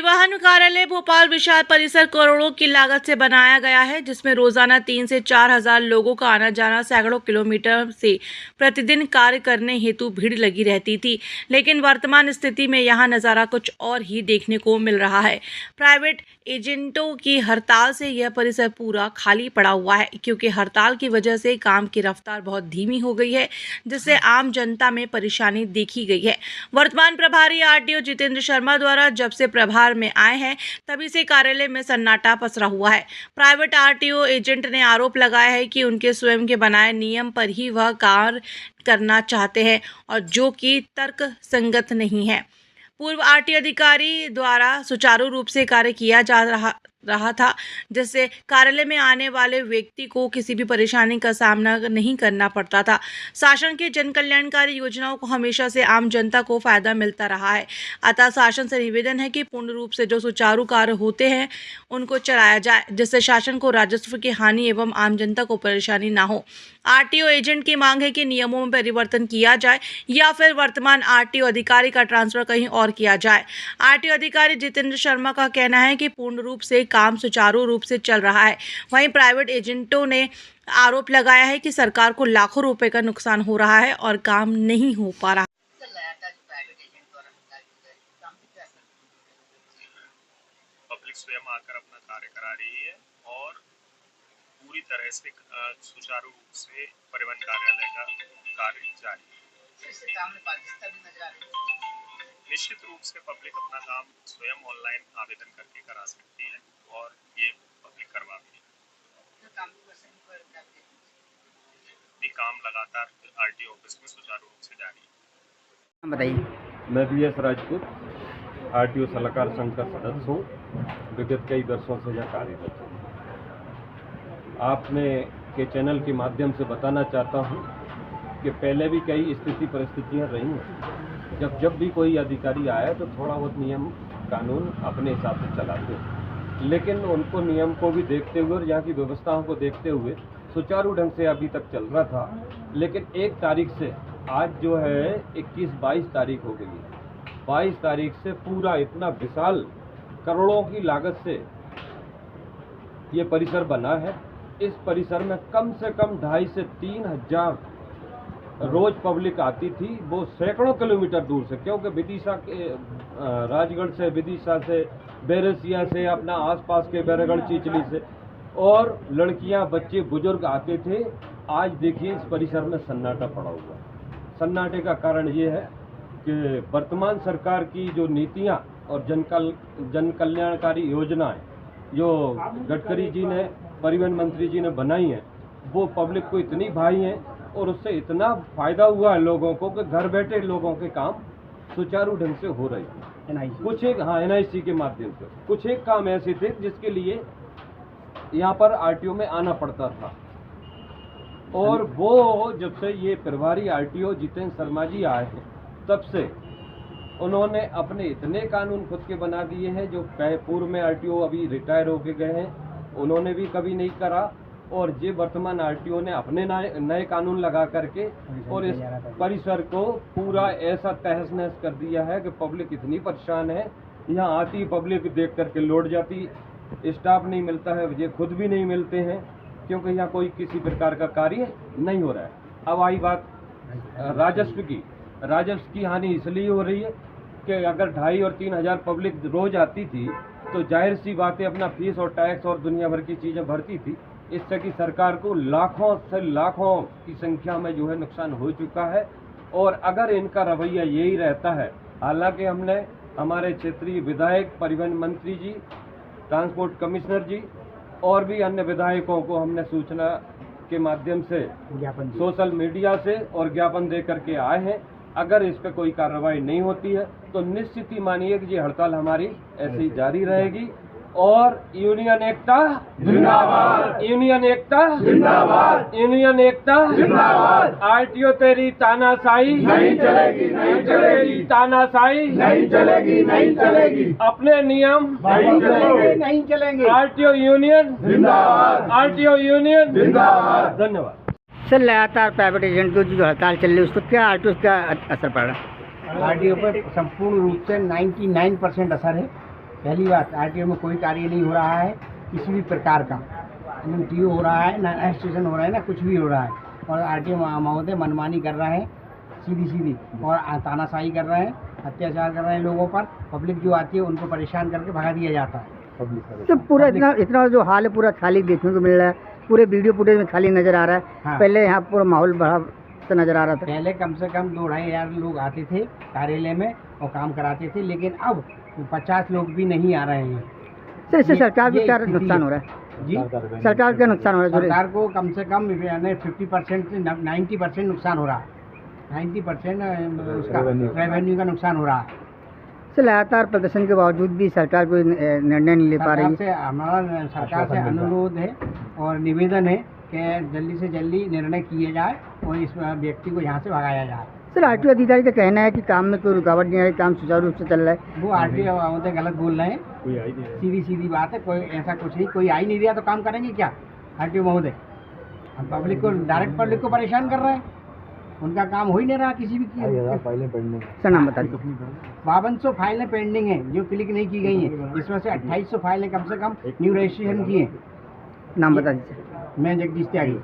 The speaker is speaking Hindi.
परिवहन कार्यालय भोपाल विशाल परिसर करोड़ों की लागत से बनाया गया है, जिसमें रोजाना 3 से 4 हजार लोगों का आना जाना, सैकड़ों किलोमीटर से प्रतिदिन कार्य करने हेतु भीड़ लगी रहती थी। लेकिन वर्तमान स्थिति में यहां नज़ारा कुछ और ही देखने को मिल रहा है। प्राइवेट एजेंटों की हड़ताल से यह परिसर पूरा खाली पड़ा हुआ है, क्योंकि हड़ताल की वजह से काम की रफ्तार बहुत धीमी हो गई है, जिससे आम जनता में परेशानी देखी गई है। वर्तमान प्रभारी आरटीओ जितेंद्र शर्मा द्वारा जब से प्रभार में आए हैं, तभी से कार्यालय में सन्नाटा पसरा हुआ है। प्राइवेट आरटीओ एजेंट ने आरोप लगाया है कि उनके स्वयं के बनाए नियम पर ही वह कार्य करना चाहते हैं, और जो कि तर्क संगत नहीं है। पूर्व आरटीओ अधिकारी द्वारा सुचारू रूप से कार्य किया जा रहा था, जिससे कार्यालय में आने वाले व्यक्ति को किसी भी परेशानी का सामना नहीं करना पड़ता था। शासन के जन कल्याणकारी योजनाओं को हमेशा से आम जनता को फायदा मिलता रहा है। अतः शासन से निवेदन है कि पूर्ण रूप से जो सुचारू कार्य होते हैं उनको चलाया जाए, जिससे शासन को राजस्व की हानि एवं आम जनता को परेशानी ना हो। आरटीओ एजेंट की मांग है कि नियमों में परिवर्तन किया जाए या फिर वर्तमान आरटीओ अधिकारी का ट्रांसफर कहीं और किया जाए। आरटीओ अधिकारी जितेंद्र शर्मा का कहना है कि पूर्ण रूप से काम सुचारू रूप से चल रहा है। वहीं प्राइवेट एजेंटों ने आरोप लगाया है कि सरकार को लाखों रुपए का नुकसान हो रहा है और काम नहीं हो पा रहा। पब्लिक स्वयं आकर अपना कार्य करा रही है और पूरी तरह से सुचारू रूप से परिवहन कार्यालय का कार्य जारी है। निश्चित रूप से पब्लिक अपना काम स्वयं ऑनलाइन आवेदन करके करा सकती है और ये पब्लिक करवा भी काम लगातार आरटीओ ऑफिस में सुचारू रूप से जारी है। बताइए। मैं BS राजपूत आरटीओ सलाहकार संघ का सदस्य हूँ। विगत कई वर्षों से यह कार्यरत हूँ। आपने के चैनल के माध्यम से बताना चाहता हूँ कि पहले भी कई स्थिति परिस्थितियाँ रही हैं। जब भी कोई अधिकारी आया तो थोड़ा बहुत नियम कानून अपने हिसाब से चलाते हैं, लेकिन उनको नियम को भी देखते हुए और यहाँ की व्यवस्थाओं को देखते हुए सुचारू ढंग से अभी तक चल रहा था। लेकिन 1 तारीख से आज जो है 22 तारीख हो गई है। 22 तारीख से पूरा इतना विशाल करोड़ों की लागत से ये परिसर बना है। इस परिसर में कम से कम 2.5 से 3 हजार रोज पब्लिक आती थी, वो सैकड़ों किलोमीटर दूर से, क्योंकि विदिशा के राजगढ़ से, विदिशा से, बैरसिया से, अपना आसपास के बैरगढ़ चिचली से, और लड़कियां बच्चे बुजुर्ग आते थे। आज देखिए इस परिसर में सन्नाटा पड़ा हुआ है। सन्नाटे का कारण ये है कि वर्तमान सरकार की जो नीतियां और जन कल्याणकारी योजनाएं जो गडकरी जी ने, परिवहन मंत्री जी ने बनाई हैं, वो पब्लिक को इतनी भाई हैं और उससे इतना फायदा हुआ है लोगों को कि घर बैठे लोगों के काम सुचारू ढंग से हो रहे हैं। कुछ एक NIC के माध्यम से कुछ एक काम ऐसे थे जिसके लिए यहाँ पर आरटीओ में आना पड़ता था, और वो जब से ये प्रभारी आरटीओ जितेंद्र शर्मा जी आए हैं तब से उन्होंने अपने इतने कानून खुद के बना दिए हैं जो पूर्व में आरटीओ अभी रिटायर होके गए हैं, उन्होंने भी कभी नहीं करा। और ये वर्तमान आरटीओ ने अपने नए कानून लगा करके और इस परिसर को पूरा ऐसा तहस नहस कर दिया है कि पब्लिक इतनी परेशान है। यहाँ आती पब्लिक देख करके लौट जाती, स्टाफ नहीं मिलता है, ये खुद भी नहीं मिलते हैं, क्योंकि यहाँ कोई किसी प्रकार का कार्य नहीं हो रहा है। अब आई बात राजस्व की हानि इसलिए हो रही है कि अगर 2.5 और 3 हजार पब्लिक रोज आती थी तो जाहिर सी बात है अपना फीस और टैक्स और दुनिया भर की चीज़ें भरती थी। इससे कि सरकार को लाखों से लाखों की संख्या में जो है नुकसान हो चुका है। और अगर इनका रवैया यही रहता है, हालांकि हमने हमारे क्षेत्रीय विधायक, परिवहन मंत्री जी, ट्रांसपोर्ट कमिश्नर जी और भी अन्य विधायकों को हमने सूचना के माध्यम से सोशल मीडिया से और ज्ञापन दे करके आए हैं। अगर इस पर कोई कार्रवाई नहीं होती है तो निश्चित ही मानिए कि ये हड़ताल हमारी ऐसी जारी रहेगी। और यूनियन एकता जिंदाबाद, यूनियन एकता जिंदाबाद, यूनियन एकता जिंदाबाद। आरटीओ तेरी तानाशाही नहीं चलेगी, नहीं चलेगी, तानाशाही नहीं चलेगी, नहीं चलेगी, अपने नियम नहीं चलेंगे, नहीं चलेंगे। आरटीओ यूनियन जिंदाबाद, आरटीओ यूनियन जिंदाबाद। धन्यवाद। सर, लगातार प्राइवेट एजेंट की जो हड़ताल चल रही है, उस पर क्या आरटीओ का असर पड़ रहा है? आरटीओ पर संपूर्ण रूप से 99% असर है। पहली बात आरटीओ में कोई कार्य नहीं हो रहा है किसी भी प्रकार का, MMTO हो रहा है ना, रजिस्ट्रेशन हो रहा है ना, कुछ भी हो रहा है। और आरटीओ महोदय मनमानी कर रहे हैं सीधी और तानाशाही कर रहे हैं, अत्याचार कर रहे हैं लोगों पर। पब्लिक जो आती है उनको परेशान करके भगा दिया जाता है। तो पूरा इतना जो हाल है पूरा खाली देखने को मिल रहा है, पूरे वीडियो फुटेज में खाली नज़र आ रहा है। हाँ। पहले यहाँ पूरा माहौल बड़ा सा नज़र आ रहा था। पहले कम से कम 2-2,500 लोग आते थे कार्यालय में और काम कराते थे, लेकिन अब 50 लोग भी नहीं आ रहे हैं। सर इससे सरकार को ये क्या स्थिति नुकसान है। हो रहा है? जी, सरकार को क्या नुकसान हो रहा है? सरकार को कम से कम 50% से 90% नुकसान हो रहा है। 90% उसका रेवेन्यू का नुकसान हो रहा है। सर लगातार प्रदर्शन के बावजूद भी सरकार कोई निर्णय नहीं ले पा रही सरकार है। से हमारा सरकार से अनुरोध है और निवेदन है कि जल्दी से जल्दी निर्णय किए जाए और इस व्यक्ति को यहाँ से भगाया जाए। सर आरटीओ अधिकारी का कहना है कि काम में कोई रुकावट नहीं आ रही, काम सुचारू रूप से चल रहा है। वो आरटीओ महोदय गलत बोल रहे हैं। सीधी बात है, कोई ऐसा कुछ नहीं, कोई आ ही नहीं रहा तो काम करेंगे क्या आरटीओ महोदय? हम पब्लिक को डायरेक्ट पब्लिक को परेशान कर रहे हैं, उनका काम हो ही नहीं रहा किसी भी सर नाम बता दीजिए। 5200 फाइलें पेंडिंग हैं जो क्लिक नहीं की गई हैं, जिसमें से 2800 फाइलें कम से कम न्यू रजिस्ट्रेशन की हैं। नाम बता दीजिए। मैं जगदीश त्यागी।